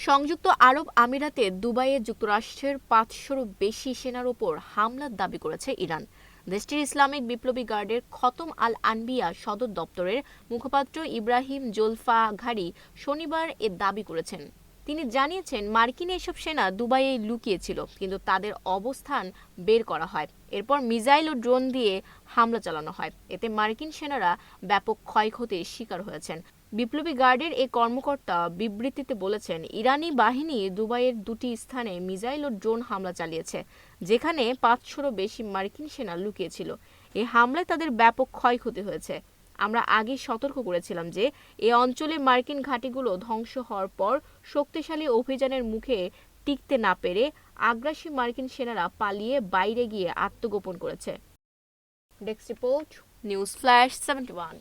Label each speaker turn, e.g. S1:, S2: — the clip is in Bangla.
S1: সংযুক্ত আরব আমিরাতে দুবাইয়ে যুক্তরাষ্ট্রের ৫০০-রও বেশি সেনার ওপর হামলার দাবি করেছে ইরান। দেশটির ইসলামিক বিপ্লবী গার্ডের খতম আল আনবিয়া সদর দপ্তরের মুখপাত্র ইব্রাহিম জোলফাঘারি শনিবার এ দাবি করেছেন। তিনি জানিয়েছেন, মার্কিন এসব সেনা দুবাইয়ে লুকিয়ে ছিল, কিন্তু তাদের অবস্থান বের করা হয়। এরপর মিসাইল ও ড্রোন দিয়ে হামলা চালানো হয়। এতে মার্কিন সেনারা ব্যাপক ক্ষয়ক্ষতির শিকার হয়েছেন। বিপ্লবী গার্ডের এ কর্মকর্তা বিবৃতিতে বলেছেন, ইরানি বাহিনী দুবাইয়ের দুটি স্থানে মিসাইল ও ড্রোন হামলা চালিয়েছে, যেখানে ৫০০-রও বেশি মার্কিন সেনা লুকিয়েছিল। এই হামলায় তাদের ব্যাপক ক্ষয়ক্ষতি হয়েছে। আমরা আগেই সতর্ক করেছিলাম যে এ অঞ্চলে মার্কিন ঘাঁটিগুলো ধ্বংস হওয়ার পর শক্তিশালী অভিযানের মুখে টিকতে না পেরে আগ্রাসী মার্কিন সেনারা পালিয়ে বাইরে গিয়ে আত্মগোপন করেছে। Desk report, news flash 71।